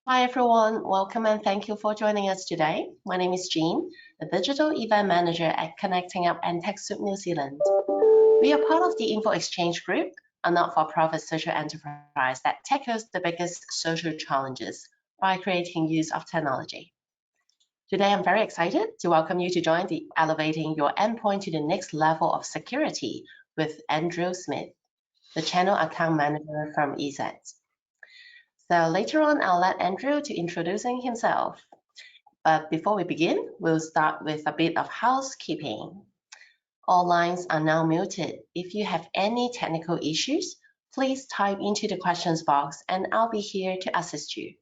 Hi everyone, welcome and thank you for joining us today. My name is Jean, the Digital Event Manager at Connecting Up and TechSoup New Zealand. We are part of the Info Exchange Group, a not-for-profit social enterprise that tackles the biggest social challenges by creating use of technology. Today I'm very excited to welcome you to join the Elevating Your Endpoint to the Next Level of Security with Andrew Smith, the Channel Account Manager from Eset. So later on, I'll let Andrew to introducing himself. But before we begin, we'll start with a bit of housekeeping. All lines are now muted. If you have any technical issues, please type into the questions box and I'll be here to assist you.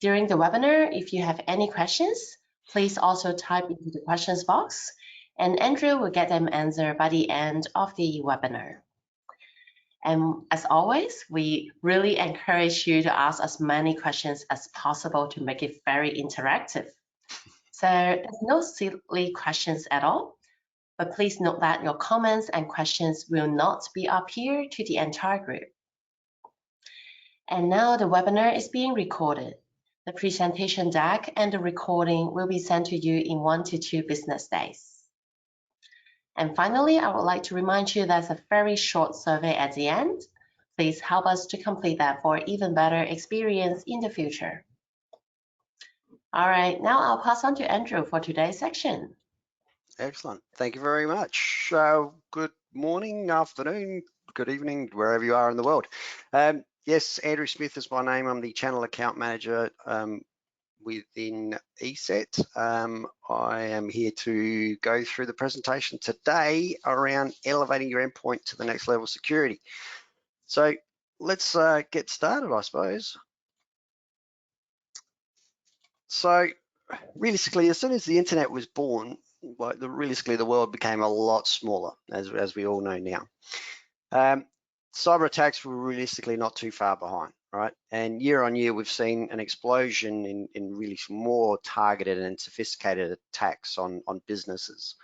During the webinar, if you have any questions, please also type into the questions box and Andrew will get them answered by the end of the webinar. And as always, we really encourage you to ask as many questions as possible to make it very interactive. So there's no silly questions at all, but please note that your comments and questions will not be up here to the entire group. And now the webinar is being recorded. The presentation deck and the recording will be sent to you in 1 to 2 business days. And finally, I would like to remind you there's a very short survey at the end. Please help us to complete that for even better experience in the future. All right, now I'll pass on to Andrew for today's section. Excellent. Thank you very much. Good morning, afternoon, good evening, wherever you are in the world. Yes, Andrew Smith is my name. I'm the Channel Account Manager within Eset. I am here to go through the presentation today around elevating your endpoint to the next level of security. So let's get started, I suppose. So realistically, as soon as the internet was born, realistically the world became a lot smaller, as we all know now. Cyber attacks were realistically not too far behind, right? And year on year, we've seen an explosion in really more targeted and sophisticated attacks on businesses.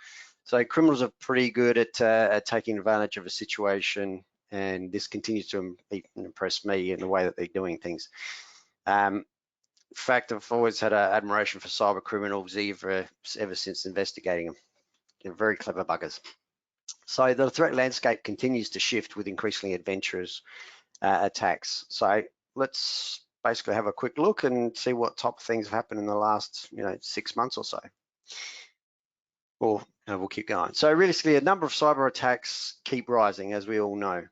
So criminals are pretty good at taking advantage of a situation, and this continues to impress me in the way that they're doing things. In fact, I've always had an admiration for cyber criminals ever since investigating them. They're very clever buggers. So the threat landscape continues to shift with increasingly adventurous attacks. So let's basically have a quick look and see what top things have happened in the last 6 months or so. Or we'll keep going. So realistically, a number of cyber attacks keep rising, as we all know.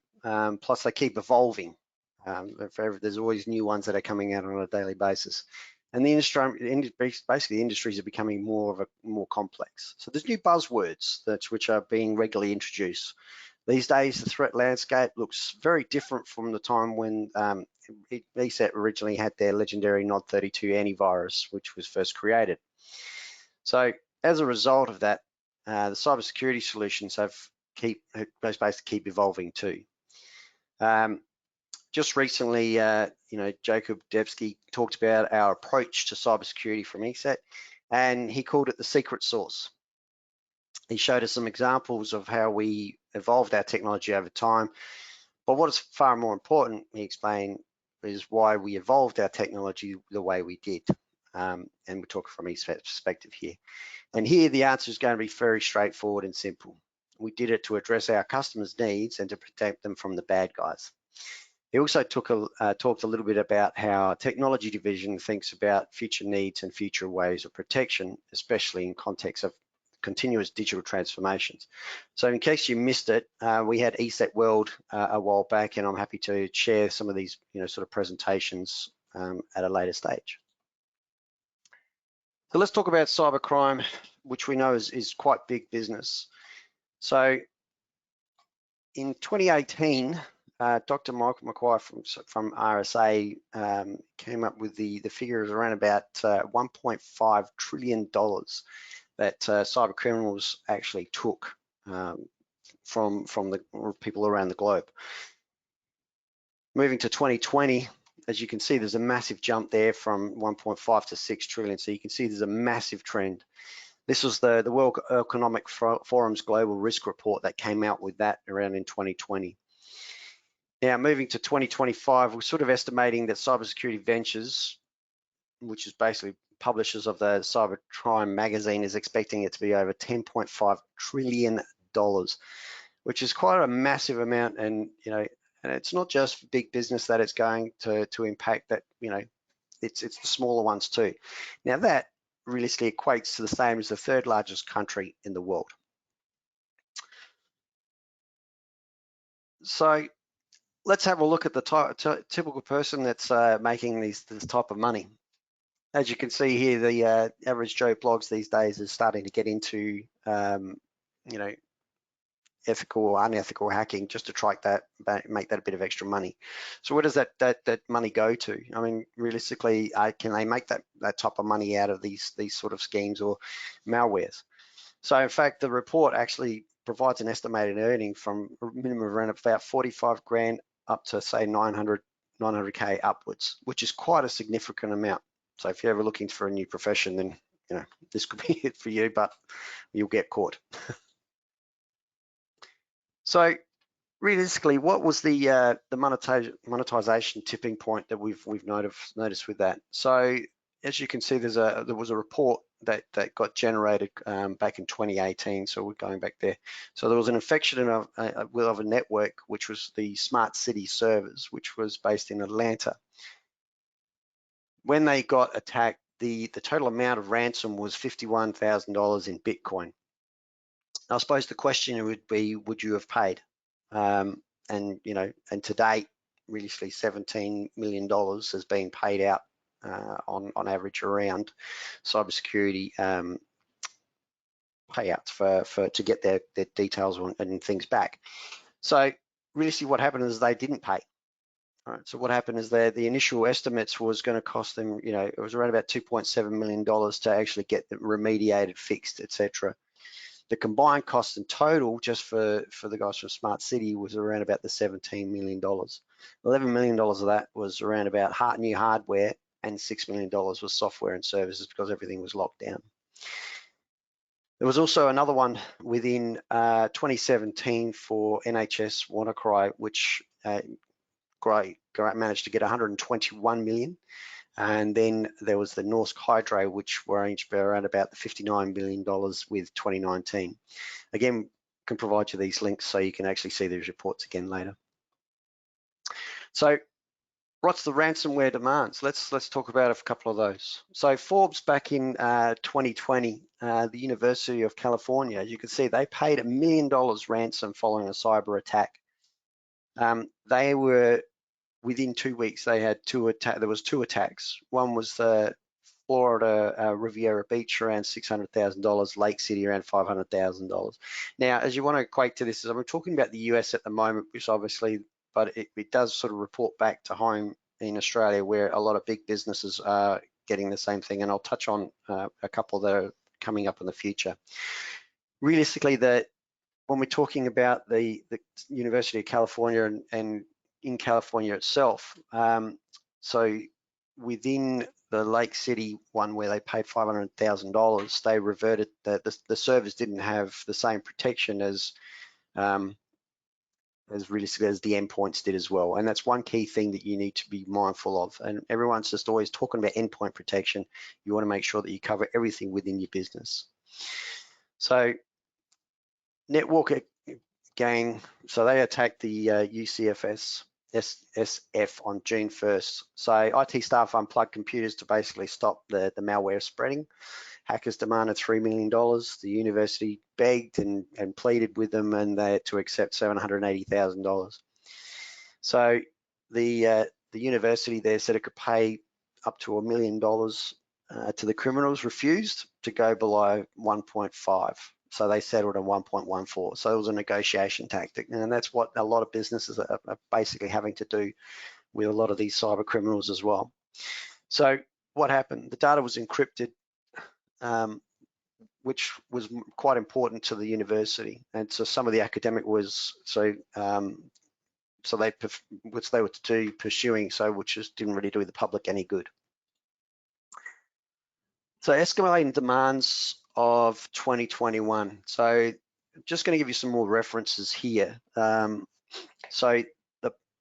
Plus they keep evolving. There's always new ones that are coming out on a daily basis. And the industry, basically the industries are becoming more complex. So there's new buzzwords which are being regularly introduced. These days, the threat landscape looks very different from the time when Eset originally had their legendary NOD32 antivirus, which was first created. So as a result of that, the cybersecurity solutions basically keep evolving too. Just recently, Jacob Debsky talked about our approach to cybersecurity from Eset, and he called it the secret sauce. He showed us some examples of how we evolved our technology over time, but what is far more important, he explained, is why we evolved our technology the way we did. And we're talking from Eset's perspective here. And here the answer is going to be very straightforward and simple. We did it to address our customers' needs and to protect them from the bad guys. He also talked a little bit about how technology division thinks about future needs and future ways of protection, especially in context of continuous digital transformations. So in case you missed it, we had Eset World a while back, and I'm happy to share some of these sort of presentations at a later stage. So let's talk about cybercrime, which we know is quite big business. So in 2018, Dr. Michael McQuire from RSA came up with the figures around about $1.5 trillion that cyber criminals actually took from the people around the globe. Moving to 2020, as you can see, there's a massive jump there from 1.5 to 6 trillion. So you can see there's a massive trend. This was the World Economic Forum's Global Risk Report that came out with that around in 2020. Now, moving to 2025, we're sort of estimating that Cybersecurity Ventures, which is basically publishers of the Cybercrime magazine, is expecting it to be over $10.5 trillion, which is quite a massive amount. And, you know, and it's not just big business that it's going to impact, that, you know, it's the smaller ones too. Now, that realistically equates to the same as the third largest country in the world. So let's have a look at the typical person that's making this type of money. As you can see here, the average Joe blogs these days is starting to get into, you know, ethical or unethical hacking, just to try that, make that a bit of extra money. So where does that money go to? I mean, realistically, can they make that type of money out of these sort of schemes or malwares? So in fact, the report actually provides an estimated earning from a minimum of around about 45 grand up to, say, 900K upwards, which is quite a significant amount. So if you're ever looking for a new profession, then, you know, this could be it for you, but you'll get caught. So realistically, what was the monetization tipping point that we've noticed with that? So as you can see, there was a report that got generated back in 2018. So we're going back there. So there was an infection of a network, which was the Smart City servers, which was based in Atlanta. When they got attacked, the total amount of ransom was $51,000 in Bitcoin. I suppose the question would be, would you have paid? And, you know, and to date, realistically, $17 million has been paid out on average around cybersecurity payouts to get their details and things back. So realistically, what happened is they didn't pay. All right, so what happened is the initial estimates was going to cost them, you know, it was around about $2.7 million to actually get them remediated, fixed, etc. The combined cost in total, just for the guys from Smart City, was around about the $17 million. $11 million of that was around about new hardware, and $6 million was software and services, because everything was locked down. There was also another one within 2017 for NHS WannaCry, which managed to get 121 million. And then there was the Norsk Hydro, which were around about the $59 billion with 2019. Again, can provide you these links so you can actually see these reports again later. So what's the ransomware demands? Let's talk about a couple of those. So Forbes back in 2020, the University of California, as you can see, they paid $1 million ransom following a cyber attack. They were, within 2 weeks, they had there was two attacks. One was the Florida Riviera Beach, around $600,000, Lake City around $500,000. Now, as you want to equate to this, I'm talking about the US at the moment, which obviously, but it does sort of report back to home in Australia, where a lot of big businesses are getting the same thing, and I'll touch on a couple that are coming up in the future. Realistically, when we're talking about the University of California and in California itself, so within the Lake City one, where they paid $500,000, they reverted the servers didn't have the same protection as realistically as the endpoints did as well. And that's one key thing that you need to be mindful of. And everyone's just always talking about endpoint protection. You want to make sure that you cover everything within your business. So Network Gang, so they attacked the UCFS SF on June 1st. So IT staff unplugged computers to basically stop the malware spreading. Hackers demanded $3 million. The university begged and pleaded with them, and they had to accept $780,000. So the university there said it could pay up to $1 million to the criminals, refused to go below 1.5. So they settled on 1.14. So it was a negotiation tactic, and that's what a lot of businesses are basically having to do with a lot of these cyber criminals as well. So what happened? The data was encrypted, which was quite important to the university, and so some of the academic was which they were to do pursuing, so which just didn't really do the public any good. So escalating demands of 2021. So I'm just going to give you some more references here. So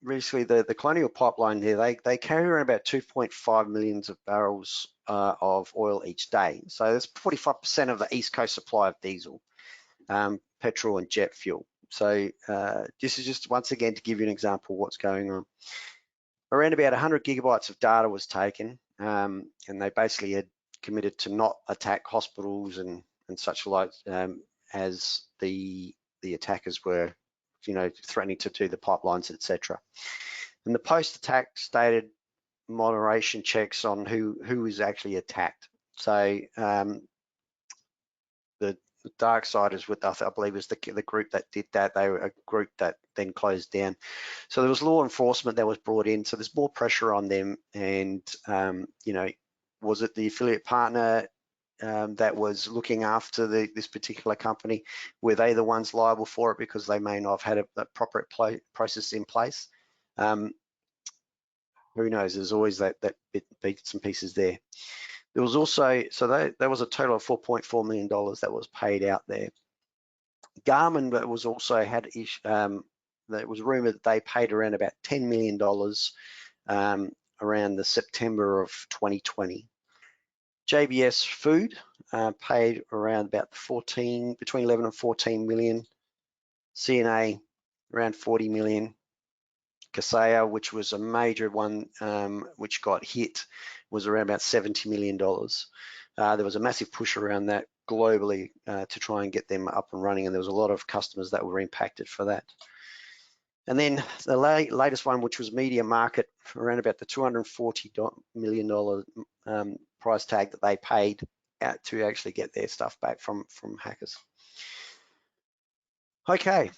basically the Colonial Pipeline here, they carry around about 2.5 million of barrels of oil each day. So that's 45% of the East Coast supply of diesel, petrol and jet fuel. So this is just once again to give you an example of what's going on. Around about 100 gigabytes of data was taken, and they basically had committed to not attack hospitals and such like as the attackers were, threatening to do the pipelines, etc. And the post-attack stated moderation checks on who is actually attacked. So the dark siders, with I believe was the group that did that. They were a group that then closed down. So there was law enforcement that was brought in. So there's more pressure on them. And was it the affiliate partner that was looking after this particular company? Were they the ones liable for it because they may not have had a proper process in place? Who knows? There's always that bits and pieces there. There was also, so there was a total of $4.4 million that was paid out there. Garmin was also had, that was rumored that they paid around about $10 million around the September of 2020. JBS Food paid around about between 11 and 14 million. CNA around 40 million. Kaseya, which was a major one, which got hit, was around about $70 million. There was a massive push around that globally to try and get them up and running, and there was a lot of customers that were impacted for that. And then the latest one, which was Media Market, around about the $240 million price tag that they paid out to actually get their stuff back from hackers. Okay.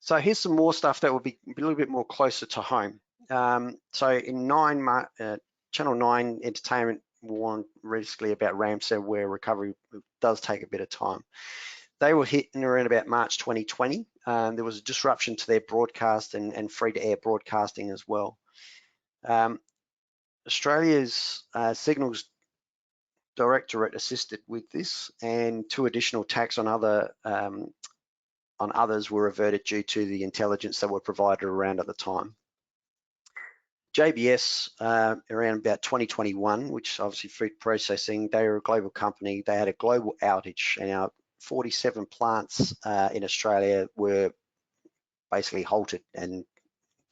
So here's some more stuff that will be a little bit more closer to home. So in Channel 9 Entertainment warned recently about ransomware recovery. It does take a bit of time. They were hit in around about March 2020. There was a disruption to their broadcast and free-to-air broadcasting as well. Australia's Signals Directorate assisted with this, and 2 additional attacks on others were averted due to the intelligence that were provided around at the time. JBS, around about 2021, which obviously food processing, they were a global company. They had a global outage, and our 47 plants in Australia were basically halted, and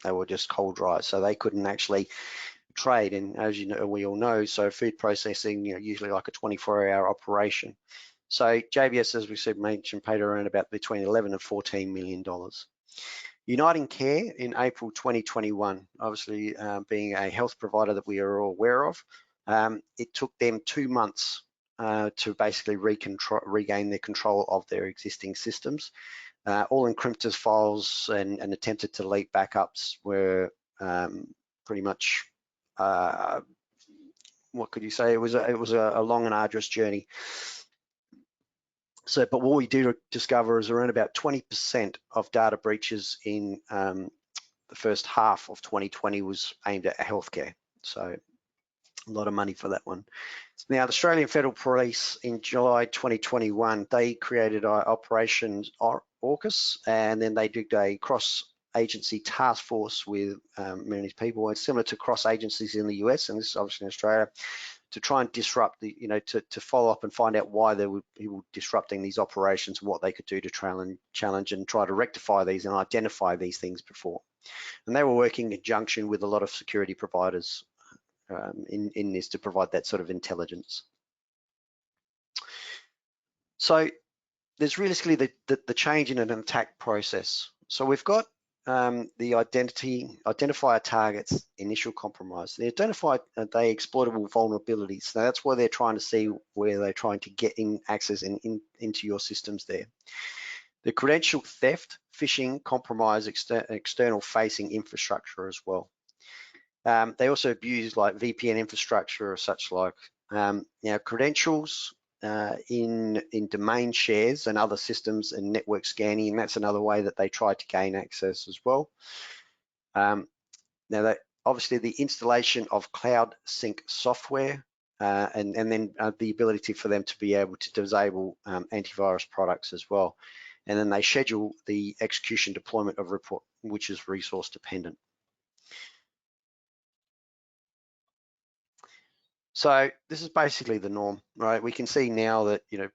they were just cold dry, so they couldn't actually trade. And as you know, we all know, so food processing, usually like a 24-hour operation. So JBS, as we said, mentioned, paid around about between 11 and $14 million. Uniting Care in April 2021, obviously being a health provider that we are all aware of, it took them 2 months to basically regain their control of their existing systems. All encrypted files and attempted to delete backups were pretty much, what could you say? It was a long and arduous journey. So, but what we do discover is around about 20% of data breaches in the first half of 2020 was aimed at healthcare. So a lot of money for that one. Now, the Australian Federal Police in July 2021, they created Operation AUKUS, and then they did a cross-agency task force with many people. It's similar to cross-agencies in the US, and this is obviously in Australia, to try and disrupt the, to follow up and find out why they were disrupting these operations and what they could do to challenge and try to rectify these and identify these things before. And they were working in conjunction with a lot of security providers in this to provide that sort of intelligence. So there's realistically the change in an attack process. So we've got the identify targets, initial compromise. They identify the exploitable vulnerabilities. Now that's why they're trying to see where they're trying to get in access into your systems there. The credential theft, phishing, compromise external facing infrastructure as well. They also abuse like VPN infrastructure or such like. Now credentials in domain shares and other systems and network scanning, and that's another way that they try to gain access as well. Now that obviously the installation of cloud sync software and then the ability for them to be able to disable antivirus products as well. And then they schedule the execution deployment of report, which is resource dependent. So this is basically the norm, right? We can see now that, if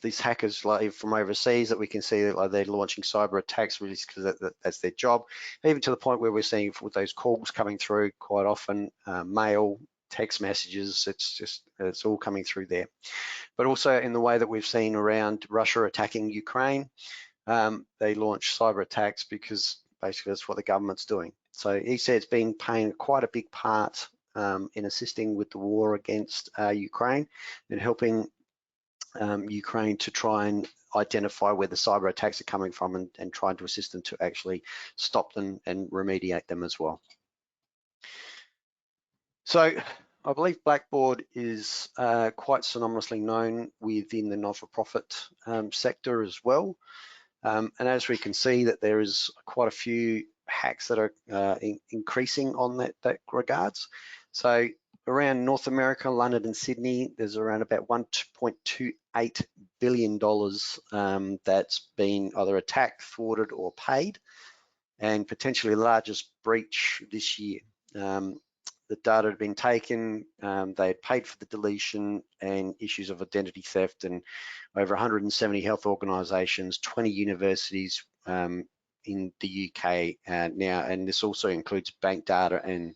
these hackers like from overseas, that we can see that like they're launching cyber attacks really because that's their job, even to the point where we're seeing with those calls coming through quite often, mail, text messages, it's all coming through there. But also in the way that we've seen around Russia attacking Ukraine, they launch cyber attacks because basically that's what the government's doing. So Eset's been playing quite a big part in assisting with the war against Ukraine and helping Ukraine to try and identify where the cyber attacks are coming from and trying to assist them to actually stop them and remediate them as well. So I believe Blackboard is quite synonymously known within the not-for-profit sector as well. And as we can see that there is quite a few hacks that are increasing on that regards. So around North America, London and Sydney, there's around about $1.28 billion that's been either attacked, thwarted or paid, and potentially the largest breach this year. The data had been taken, they had paid for the deletion and issues of identity theft, and over 170 health organisations, 20 universities in the UK now, and this also includes bank data and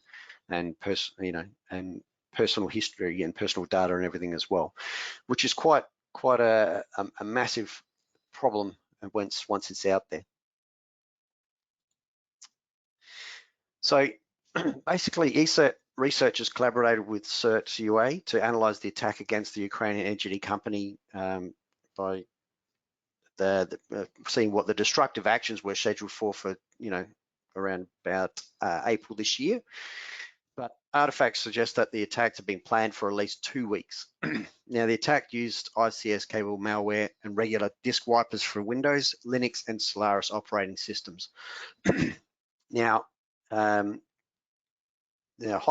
personal history and personal data and everything as well, which is quite a massive problem once it's out there. So basically, Eset researchers collaborated with CERT UA to analyze the attack against the Ukrainian energy company by seeing what the destructive actions were scheduled for around about April this year. But artifacts suggest that the attacks have been planned for at least 2 weeks. Now, the attack used ICS cable malware and regular disk wipers for Windows, Linux, and Solaris operating systems. Now, high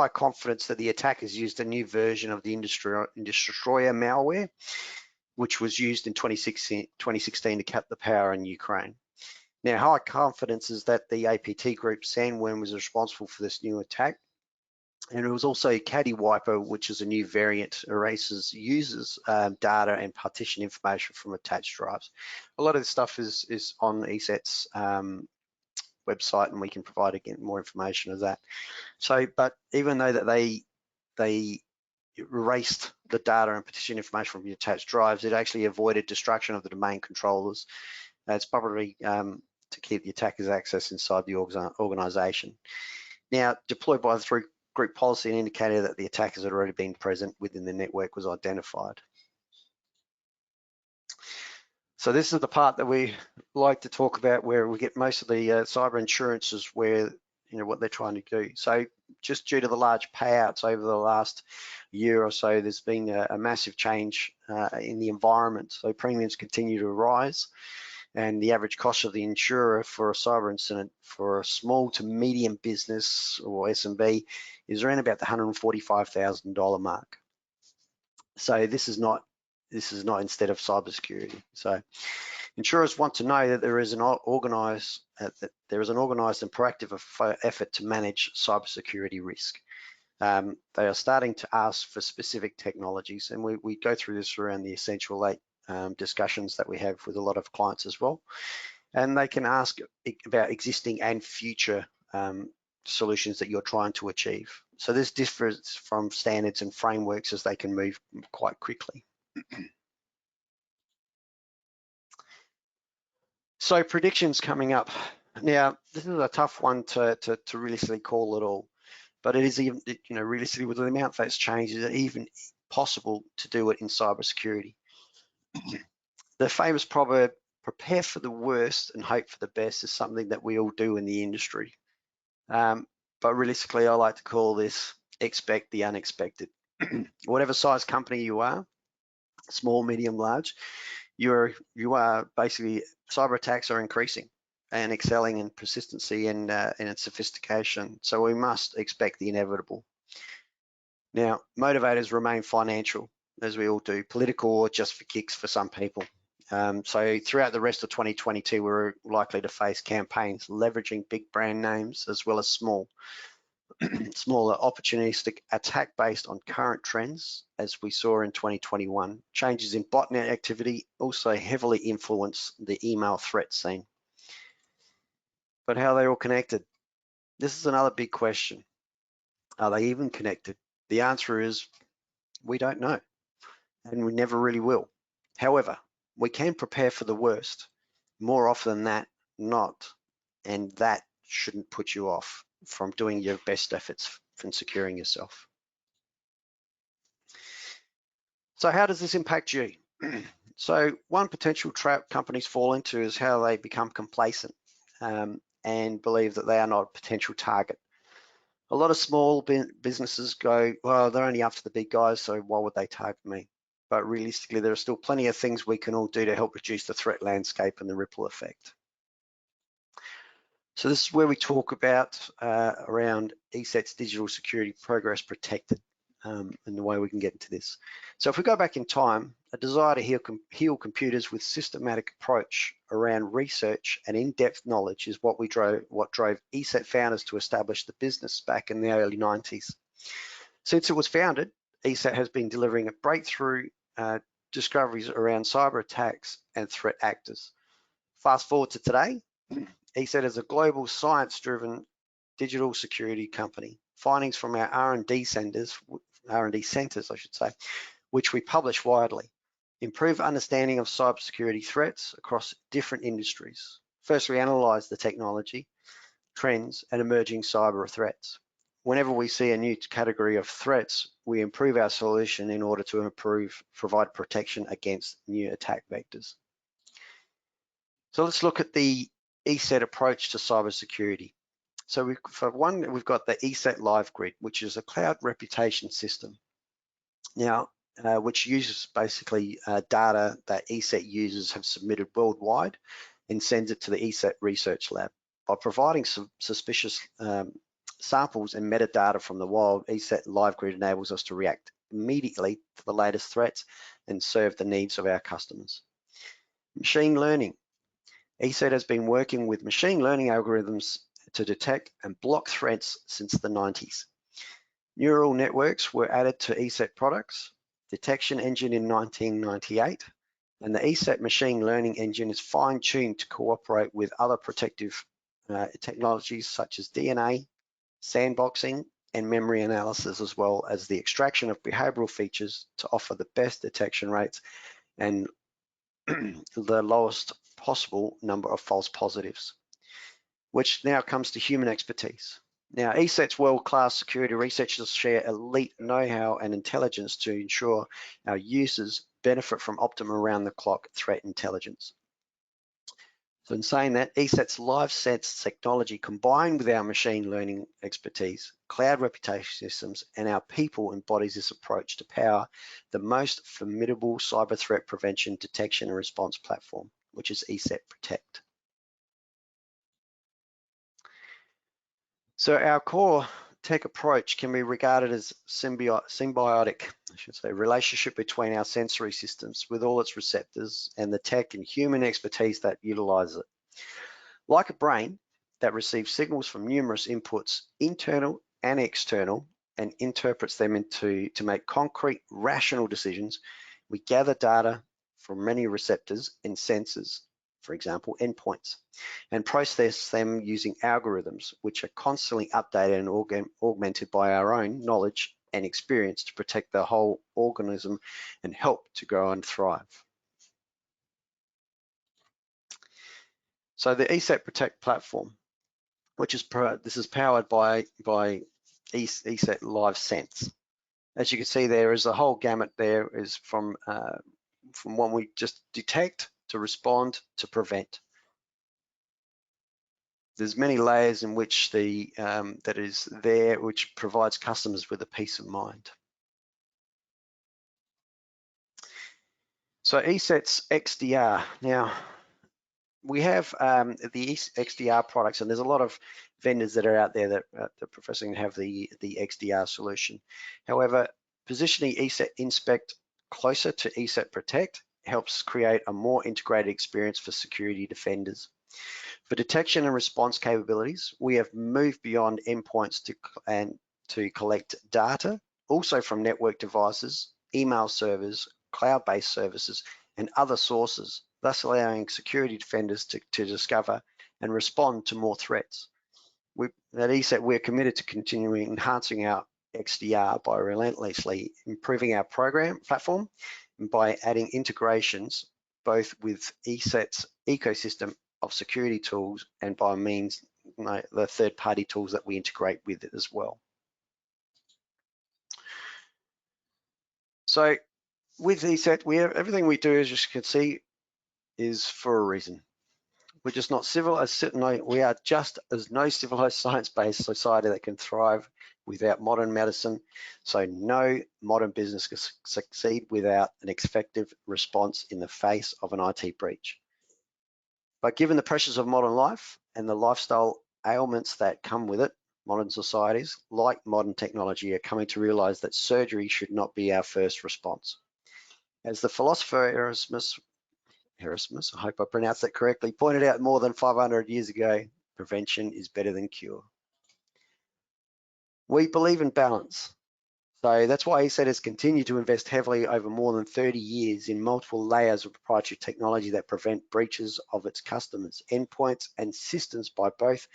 confidence that the attackers used a new version of the Destroyer malware, which was used in 2016 to cut the power in Ukraine. Now, high confidence is that the APT group Sandworm was responsible for this new attack. And it was also Caddy Wiper, which is a new variant, erases users' data and partition information from attached drives. A lot of this stuff is on Eset's website, and we can provide again more information of that. So, but even though that they erased the data and partition information from the attached drives, it actually avoided destruction of the domain controllers. It's probably to keep the attacker's access inside the organization. Now, deployed by the group policy, an indicator that the attackers had already been present within the network was identified. So this is the part that we like to talk about, where we get most of the cyber insurances, where what they're trying to do. So just due to the large payouts over the last year or so, there's been a massive change in the environment. So premiums continue to rise, and the average cost of the insurer for a cyber incident for a small to medium business or SMB is around about the $145,000 mark. So this is not instead of cybersecurity. So insurers want to know that there is an organized and proactive effort to manage cybersecurity risk. They are starting to ask for specific technologies, and we go through this around the Essential 8 discussions that we have with a lot of clients as well. And they can ask about existing and future solutions that you're trying to achieve. So this differs from standards and frameworks, as they can move quite quickly. So predictions coming up. Now, this is a tough one to realistically call at all, but it is even, realistically, with the amount that's changed, is it even possible to do it in cybersecurity? The famous proverb, prepare for the worst and hope for the best, is something that we all do in the industry. But realistically, I like to call this expect the unexpected. Whatever size company you are, small, medium, large, you are basically, cyber attacks are increasing and excelling in persistency and in its sophistication. So we must expect the inevitable. Now, motivators remain financial, as we all do, political or just for kicks for some people. So throughout the rest of 2022, we're likely to face campaigns leveraging big brand names as well as small. smaller opportunistic attack based on current trends, as we saw in 2021. Changes in botnet activity also heavily influence the email threat scene. But how are they all connected? This is another big question. Are they even connected? The answer is we don't know, and we never really will. However, we can prepare for the worst. More often than that, not, and that shouldn't put you off from doing your best efforts from securing yourself. So how does this impact you? So one potential trap companies fall into is how they become complacent and believe that they are not a potential target. A lot of small businesses go, well, they're only after the big guys, so why would they target me? But realistically, there are still plenty of things we can all do to help reduce the threat landscape and the ripple effect. So this is where we talk about around Eset's digital security progress protected and the way we can get into this. So if we go back in time, a desire to heal computers with systematic approach around research and in-depth knowledge is what drove Eset founders to establish the business back in the early 90s. Since it was founded, Eset has been delivering breakthrough discoveries around cyber attacks and threat actors. Fast forward to today, Eset is a global science-driven digital security company. Findings from our R&D centers, I should say, which we publish widely, improve understanding of cybersecurity threats across different industries. First, we analyze the technology, trends, and emerging cyber threats. Whenever we see a new category of threats, we improve our solution in order to provide protection against new attack vectors. So let's look at the Eset approach to cybersecurity. So for one, we've got the Eset Live Grid, which is a cloud reputation system. Now, which uses basically data that Eset users have submitted worldwide and sends it to the Eset Research Lab. By providing some suspicious samples and metadata from the wild, Eset Live Grid enables us to react immediately to the latest threats and serve the needs of our customers. Machine learning. Eset has been working with machine learning algorithms to detect and block threats since the 90s. Neural networks were added to Eset products, detection engine in 1998, and the Eset machine learning engine is fine-tuned to cooperate with other protective technologies such as DNA, sandboxing, and memory analysis, as well as the extraction of behavioral features to offer the best detection rates and the lowest possible number of false positives, which now comes to human expertise. Now, Eset's world-class security researchers share elite know-how and intelligence to ensure our users benefit from optimum around-the-clock threat intelligence. So in saying that, Eset's LiveSense technology combined with our machine learning expertise, cloud reputation systems, and our people embodies this approach to power the most formidable cyber threat prevention, detection, and response platform, which is Eset Protect. So our core tech approach can be regarded as symbiotic, I should say, relationship between our sensory systems with all its receptors and the tech and human expertise that utilize it. Like a brain that receives signals from numerous inputs, internal and external, and interprets them to make concrete, rational decisions, we gather data from many receptors and sensors, for example, endpoints, and process them using algorithms, which are constantly updated and augmented by our own knowledge and experience to protect the whole organism and help to grow and thrive. So the Eset Protect platform, which is this is powered by Eset LiveSense. As you can see, there is a whole gamut. There is from one we just detect to respond to prevent. There's many layers in which that is there, which provides customers with a peace of mind. So Eset's XDR. Now, we have the XDR products, and there's a lot of vendors that are out there that are professing to have the XDR solution. However, positioning Eset Inspect closer to Eset Protect helps create a more integrated experience for security defenders. For detection and response capabilities, we have moved beyond endpoints to collect data, also from network devices, email servers, cloud-based services, and other sources, thus allowing security defenders to discover and respond to more threats. At Eset, we're committed to continuing enhancing our XDR by relentlessly improving our platform and by adding integrations both with Eset's ecosystem of security tools and by means the third-party tools that we integrate with it as well. So with Eset, everything we do, as you can see, is for a reason. We're just not we are just as no civilized science-based society that can thrive without modern medicine. So no modern business can succeed without an effective response in the face of an IT breach. But given the pressures of modern life and the lifestyle ailments that come with it, modern societies, like modern technology, are coming to realize that surgery should not be our first response. As the philosopher Erasmus, I hope I pronounced that correctly, pointed out more than 500 years ago, prevention is better than cure. We believe in balance. So that's why Eset has continued to invest heavily over more than 30 years in multiple layers of proprietary technology that prevent breaches of its customers, endpoints, and systems by both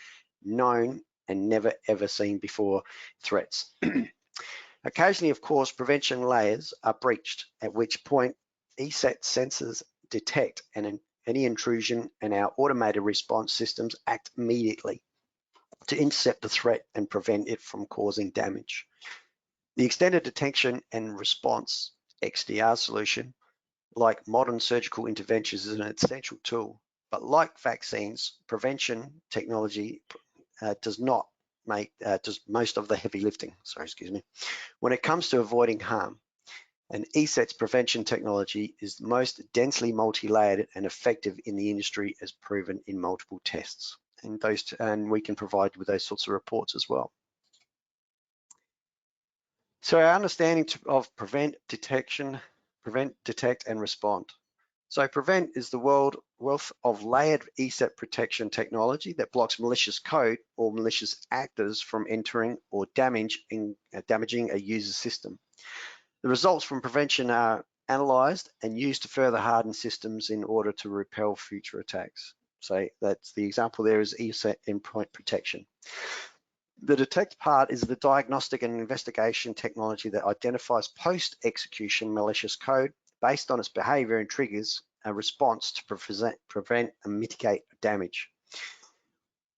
known and never ever seen before threats. Occasionally, of course, prevention layers are breached, at which point Eset sensors detect any intrusion and our automated response systems act immediately to intercept the threat and prevent it from causing damage. The extended detection and response XDR solution, like modern surgical interventions, is an essential tool, but like vaccines, prevention technology does most of the heavy lifting. When it comes to avoiding harm, and Eset's prevention technology is the most densely multi-layered and effective in the industry, as proven in multiple tests. And we can provide with those sorts of reports as well. So our understanding of prevent, detect, and respond. So prevent is the wealth of layered Eset protection technology that blocks malicious code or malicious actors from entering or damaging a user's system. The results from prevention are analyzed and used to further harden systems in order to repel future attacks. So that's the example there is Eset endpoint protection. The detect part is the diagnostic and investigation technology that identifies post-execution malicious code based on its behavior and triggers a response to prevent and mitigate damage.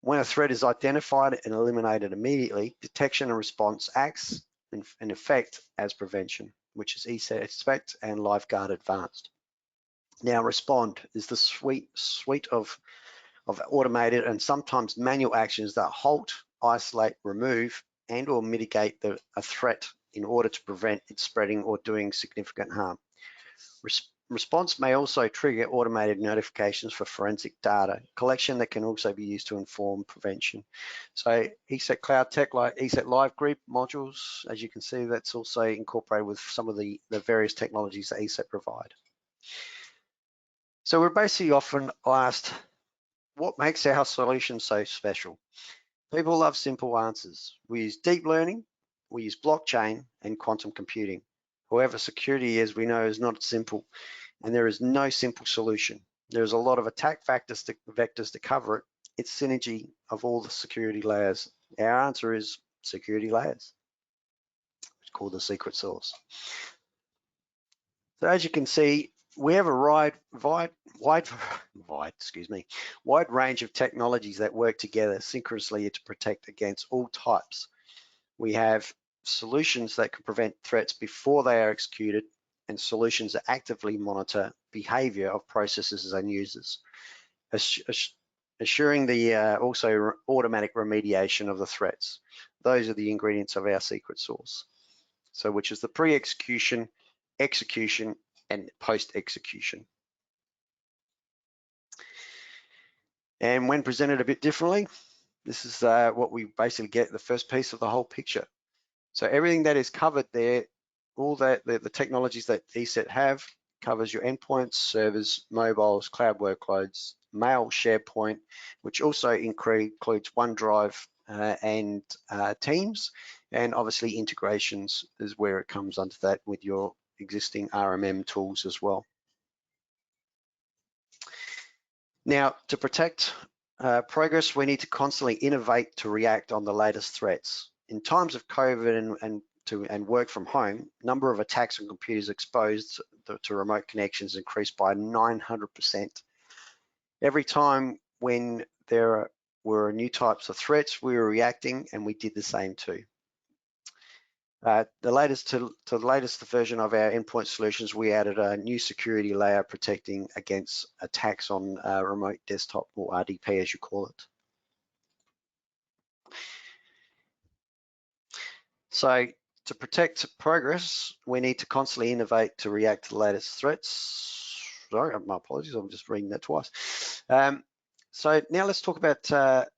When a threat is identified and eliminated immediately, detection and response acts in effect as prevention, which is Eset Expect and LifeGuard Advanced. Now, respond is the suite of automated and sometimes manual actions that halt, isolate, remove, and or mitigate a threat in order to prevent it spreading or doing significant harm. Response may also trigger automated notifications for forensic data collection that can also be used to inform prevention. So Eset Cloud Tech, like Eset Live Group modules, as you can see, that's also incorporated with some of the various technologies that Eset provide. So we're basically often asked, what makes our solution so special? People love simple answers. We use deep learning, we use blockchain and quantum computing. However, security, as we know, is not simple, and there is no simple solution. There's a lot of attack vectors to cover it. It's synergy of all the security layers. Our answer is security layers. It's called the secret sauce. So as you can see, we have a wide range of technologies that work together synchronously to protect against all types. We have solutions that can prevent threats before they are executed, and solutions that actively monitor behavior of processes and users, assuring the also automatic remediation of the threats. Those are the ingredients of our secret sauce. So which is the pre-execution, execution, and post-execution. And when presented a bit differently, this is what we basically get, the first piece of the whole picture. So everything that is covered there, all that the technologies that Eset have covers your endpoints, servers, mobiles, cloud workloads, mail, SharePoint, which also includes OneDrive and Teams, and obviously integrations is where it comes under that with your existing RMM tools as well. Now, to protect progress, we need to constantly innovate to react on the latest threats. In times of COVID and work from home, number of attacks on computers exposed to remote connections increased by 900%. Every time when there were new types of threats, we were reacting, and we did the same too. The latest version of our endpoint solutions, we added a new security layer protecting against attacks on remote desktop, or RDP as you call it. So to protect progress, we need to constantly innovate to react to the latest threats. Sorry, my apologies, I'm just reading that twice. So now let's talk about Eset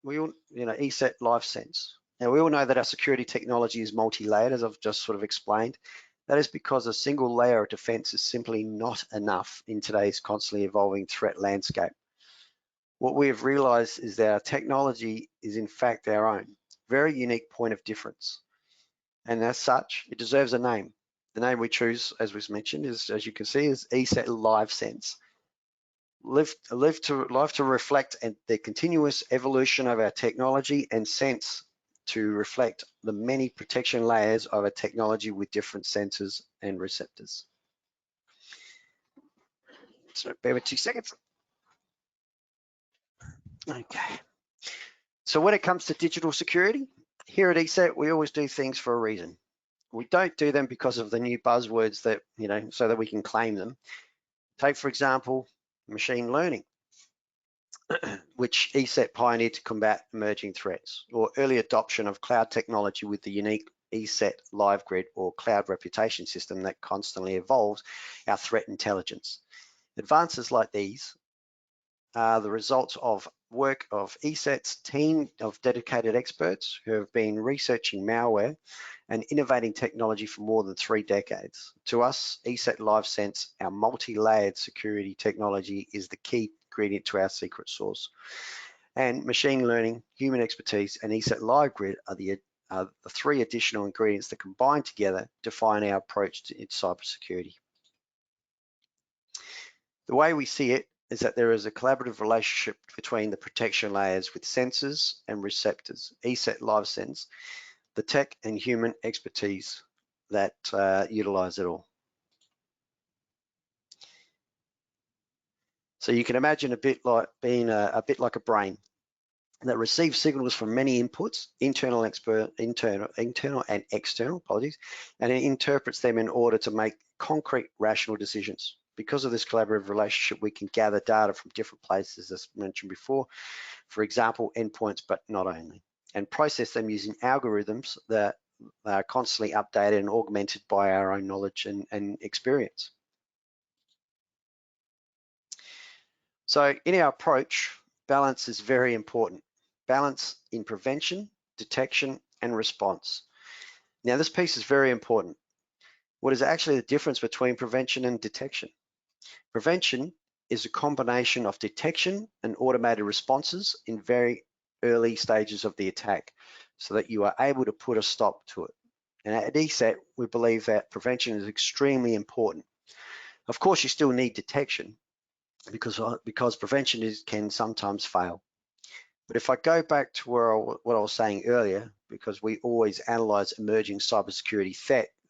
LiveSense. Now, we all know that our security technology is multi-layered, as I've just sort of explained. That is because a single layer of defense is simply not enough in today's constantly evolving threat landscape. What we have realized is that our technology is in fact our own, very unique point of difference. And as such, it deserves a name. The name we choose, as was mentioned, is, as you can see, is Eset LiveSense. Live to reflect the continuous evolution of our technology, and sense to reflect the many protection layers of a technology with different sensors and receptors. So bear with 2 seconds. Okay. So when it comes to digital security, here at Eset, we always do things for a reason. We don't do them because of the new buzzwords that, so that we can claim them. Take, for example, machine learning, which Eset pioneered to combat emerging threats, or early adoption of cloud technology with the unique Eset LiveGrid, or cloud reputation system that constantly evolves our threat intelligence. Advances like these are the results of work of Eset's team of dedicated experts who have been researching malware and innovating technology for more than 3 decades. To us, Eset LiveSense, our multi-layered security technology, is the key ingredient to our secret sauce. And machine learning, human expertise, and Eset LiveGrid are the 3 additional ingredients that combine together define our approach to cybersecurity. The way we see it is that there is a collaborative relationship between the protection layers with sensors and receptors, Eset LiveSense, the tech and human expertise that utilize it all. So you can imagine a bit like being a bit like a brain that receives signals from many inputs, internal and external, apologies, and it interprets them in order to make concrete, rational decisions. Because of this collaborative relationship, we can gather data from different places, as mentioned before, for example, endpoints, but not only, and process them using algorithms that are constantly updated and augmented by our own knowledge and experience. So in our approach, balance is very important. Balance in prevention, detection, and response. Now, this piece is very important. What is actually the difference between prevention and detection? Prevention is a combination of detection and automated responses in very early stages of the attack, so that you are able to put a stop to it. And at Eset, we believe that prevention is extremely important. Of course, you still need detection because prevention can sometimes fail. But if I go back to what I was saying earlier, because we always analyze emerging cybersecurity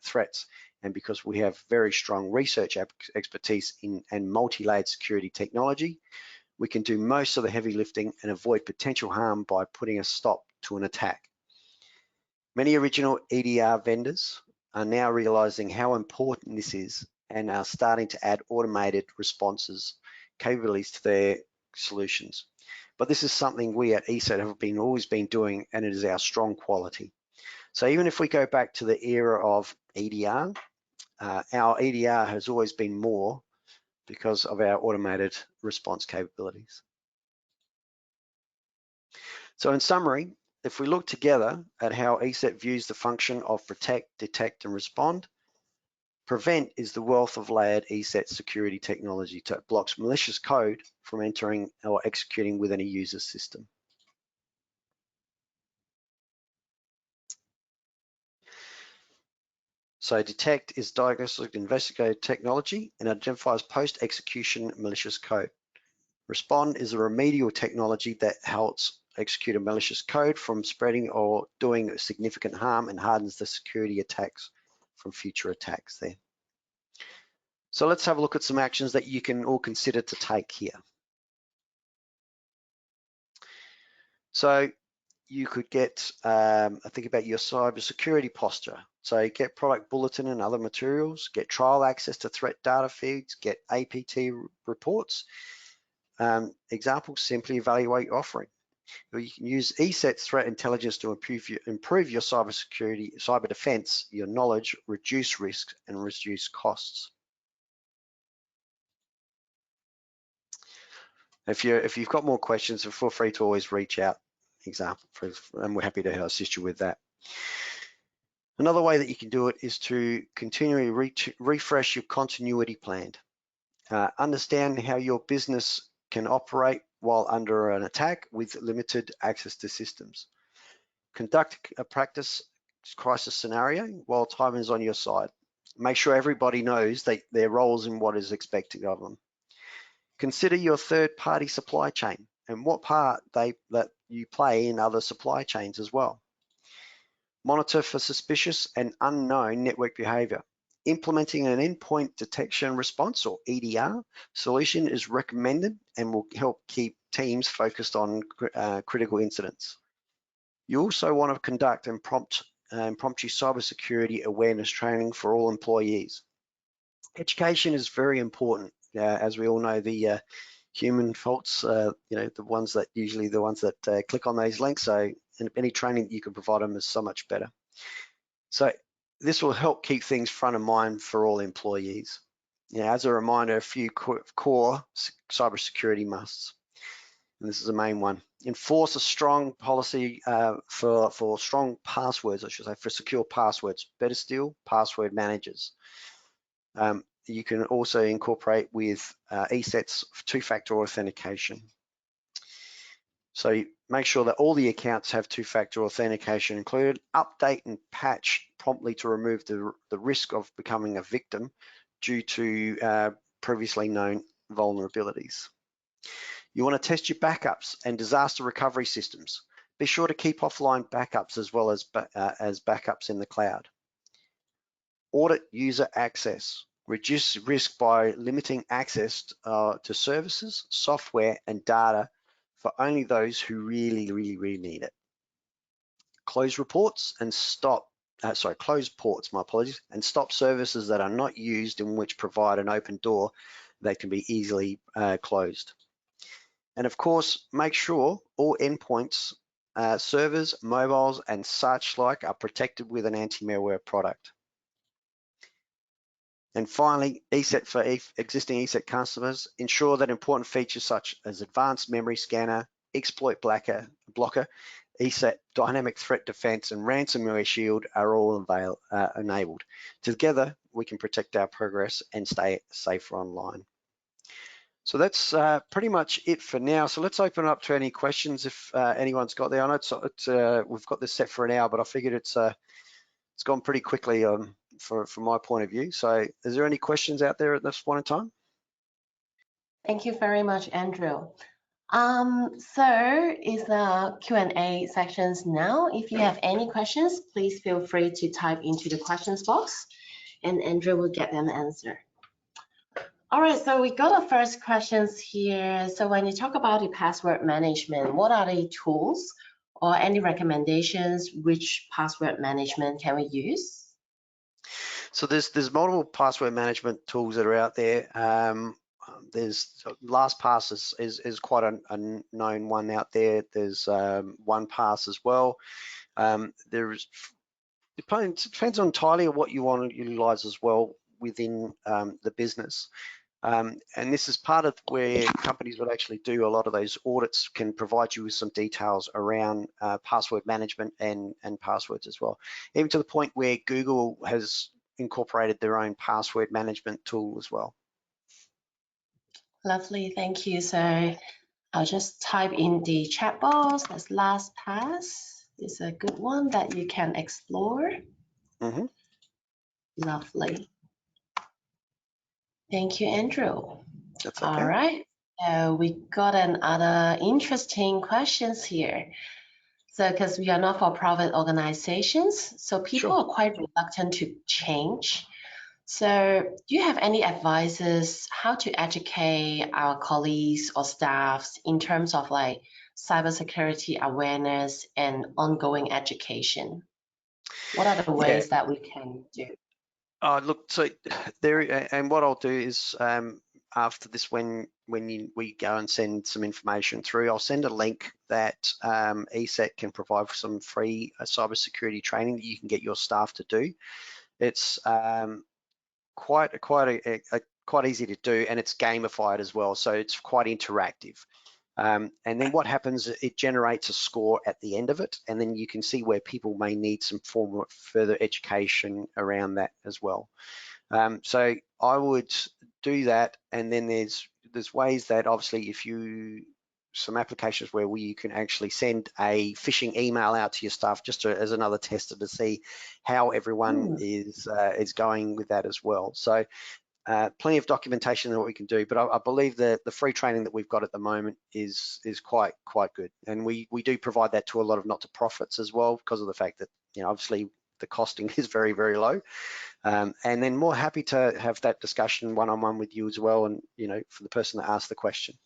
threats, and because we have very strong research expertise and multi-layered security technology, we can do most of the heavy lifting and avoid potential harm by putting a stop to an attack. Many original EDR vendors are now realizing how important this is and are starting to add automated responses capabilities to their solutions. But this is something we at Eset have always been doing, and it is our strong quality. So even if we go back to the era of EDR, our EDR has always been more because of our automated response capabilities. So in summary, if we look together at how Eset views the function of protect, detect, and respond, Prevent is the wealth of layered Eset security technology that blocks malicious code from entering or executing within a user's system. So detect is diagnostic investigative technology and identifies post-execution malicious code. Respond is a remedial technology that helps execute a malicious code from spreading or doing significant harm and hardens the security attacks from future attacks there. So let's have a look at some actions that you can all consider to take here. So you could get, think about your cybersecurity posture. So get product bulletin and other materials, get trial access to threat data feeds, get APT reports. Examples, simply evaluate your offering. Or you can use Eset threat intelligence to improve your cybersecurity, cyber defense, your knowledge, reduce risks, and reduce costs. If you've got more questions, feel free to always reach out. And we're happy to assist you with that. Another way that you can do it is to continually refresh your continuity plan. Understand how your business can operate while under an attack with limited access to systems. Conduct a practice crisis scenario while time is on your side. Make sure everybody knows their roles and what is expected of them. Consider your third-party supply chain and what part that you play in other supply chains as well. Monitor for suspicious and unknown network behavior. Implementing an endpoint detection response, or EDR, solution is recommended and will help keep teams focused on critical incidents. You also want to conduct impromptu cybersecurity awareness training for all employees. Education is very important. As we all know, the human faults, the ones that click on those links. So any training that you can provide them is so much better. So this will help keep things front of mind for all employees. As a reminder, a few core cybersecurity musts. And this is the main one. Enforce a strong policy for strong passwords, I should say, for secure passwords. Better still, password managers. You can also incorporate with Eset's two-factor authentication. So make sure that all the accounts have two-factor authentication included. Update and patch promptly to remove the risk of becoming a victim due to previously known vulnerabilities. You want to test your backups and disaster recovery systems. Be sure to keep offline backups as well as backups in the cloud. Audit user access. Reduce risk by limiting access to services, software, and data for only those who really need it. Close reports and close ports, my apologies, and stop services that are not used and which provide an open door that can be easily closed. And of course, make sure all endpoints, servers, mobiles, and such like are protected with an anti-malware product. And finally, Eset for existing Eset customers, ensure that important features such as advanced memory scanner, exploit blocker, Eset dynamic threat defense, and ransomware shield are all enabled. Together, we can protect our progress and stay safer online. So that's pretty much it for now. So let's open up to any questions if anyone's got there. I know we've got this set for an hour, but I figured it's gone pretty quickly from my point of view. So is there any questions out there at this point in time? Thank you very much, Andrew. So is the Q&A sections now. If you have any questions, please feel free to type into the questions box and Andrew will get them answered. All right, so we got our first questions here. So when you talk about the password management, what are the tools or any recommendations? Which password management can we use? So there's multiple password management tools that are out there. There's LastPass is quite a known one out there. There's OnePass as well. Depends on entirely on what you want to utilize as well within the business. And this is part of where companies will actually do a lot of those audits, can provide you with some details around password management and passwords as well. Even to the point where Google has incorporated their own password management tool as well. Lovely, thank you. So I'll just type in the chat box as LastPass. It's a good one that you can explore. Mm-hmm. Lovely. Thank you, Andrew. That's All okay. right. We got another interesting questions here. So, because we are not-for-profit organizations, so people Sure. are quite reluctant to change. So, do you have any advices how to educate our colleagues or staffs in terms of like cybersecurity awareness and ongoing education? What are the Yeah. ways that we can do? Look, so there, and what I'll do is after this, when we go and send some information through, I'll send a link that Eset can provide for some free cybersecurity training that you can get your staff to do. It's quite easy to do, and it's gamified as well, so it's quite interactive. And then what happens, it generates a score at the end of it, and then you can see where people may need some form of further education around that as well. So I would do that, and then there's ways that obviously if you some applications where you can actually send a phishing email out to your staff just as another tester to see how everyone is going with that as well. So plenty of documentation that we can do, but I believe that the free training that we've got at the moment is quite good, and we do provide that to a lot of not-for-profits as well, because of the fact that, you know, obviously the costing is very low. And then more happy to have that discussion one-on-one with you as well, and, you know, for the person that asked the question.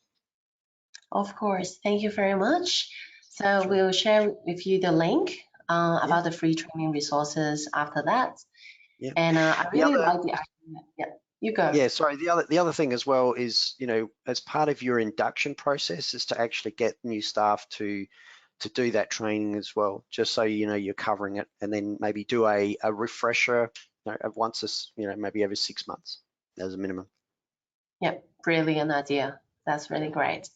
Of course, thank you very much. So Sure. we'll share with you the link about the free training resources after that. Yeah. And I The really other, like the idea. Yeah, you go. yeah, sorry. The other thing as well is, you know, as part of your induction process is to actually get new staff to do that training as well, just so you know you're covering it, and then maybe do a refresher, you know, once you know, maybe every 6 months as a minimum. Yep, brilliant idea. That's really great.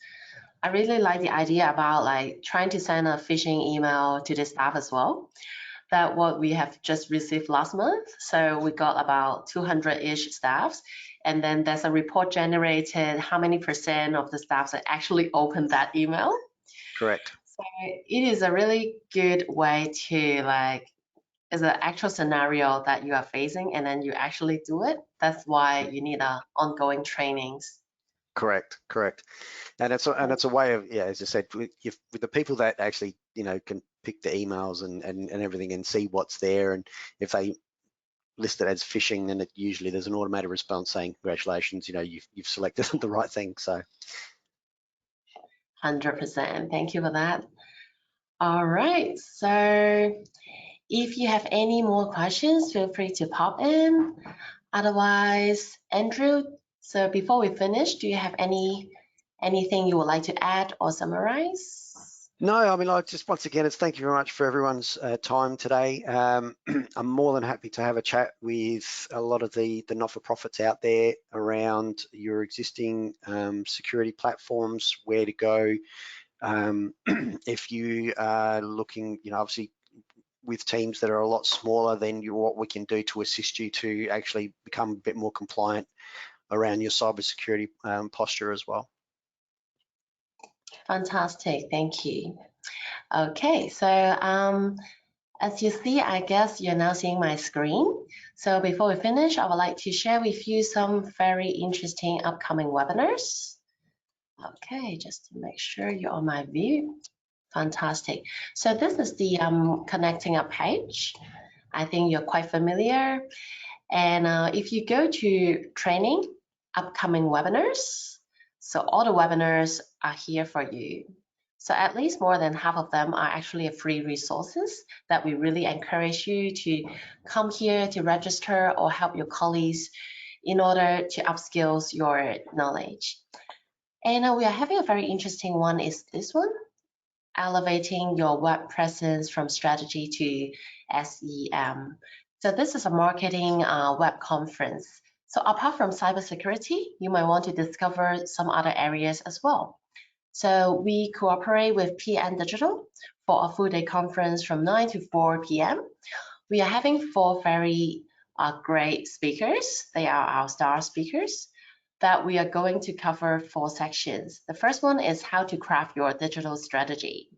I really like the idea about like trying to send a phishing email to the staff as well. That what we have just received last month. So we got about 200-ish staffs, and then there's a report generated how many % of the staffs that actually opened that email. Correct. So it is a really good way to like, is an actual scenario that you are facing and then you actually do it. That's why you need ongoing trainings. Correct. And it's a way of, yeah, as I said, with the people that actually, you know, can pick the emails and everything and see what's there, and if they list it as phishing, then it usually there's an automated response saying congratulations, you know, you've selected the right thing. So 100%. Thank you for that. All right. So if you have any more questions, feel free to pop in. Otherwise, Andrew, so before we finish, do you have anything you would like to add or summarize? no, I mean, like, just once again, it's thank you very much for everyone's time today. I'm more than happy to have a chat with a lot of the not-for-profits out there around your existing security platforms, where to go. If you are looking, you know, obviously with teams that are a lot smaller, then what we can do to assist you to actually become a bit more compliant around your cybersecurity posture as well. Fantastic, thank you. Okay, so as you see, I guess you're now seeing my screen. So before we finish, I would like to share with you some very interesting upcoming webinars. Okay, just to make sure you're on my view. Fantastic. So this is the connecting up page. I think you're quite familiar. And if you go to training, upcoming webinars, so all the webinars are here for you. So at least more than half of them are actually free resources that we really encourage you to come here to register or help your colleagues in order to upskill your knowledge. And we are having a very interesting one is this one, elevating your web presence from strategy to SEM. So this is a marketing web conference. So apart from cybersecurity, you might want to discover some other areas as well. So we cooperate with PN Digital for a full day conference from 9 to 4 p.m. We are having 4 very are great speakers. They are our star speakers that we are going to cover 4 sections. The first one is how to craft your digital strategy.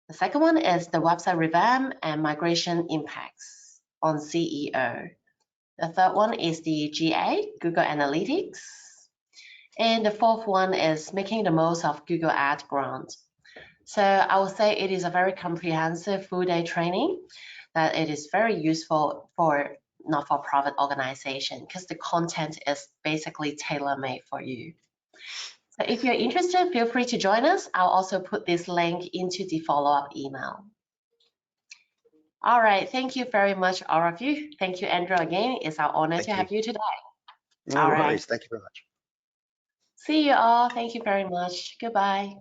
The second one is the website revamp and migration impacts on CEO. The third one is the GA, Google Analytics. And the fourth one is making the most of Google Ad Grant. So I would say it is a very comprehensive full-day training that it is very useful for not-for-profit organization because the content is basically tailor-made for you. So if you're interested, feel free to join us. I'll also put this link into the follow-up email. All right, thank you very much, all of you. Thank you, Andrew, again. It's our honor to have you today. No all worries. right. Thank you very much. See you all. Thank you very much. Goodbye.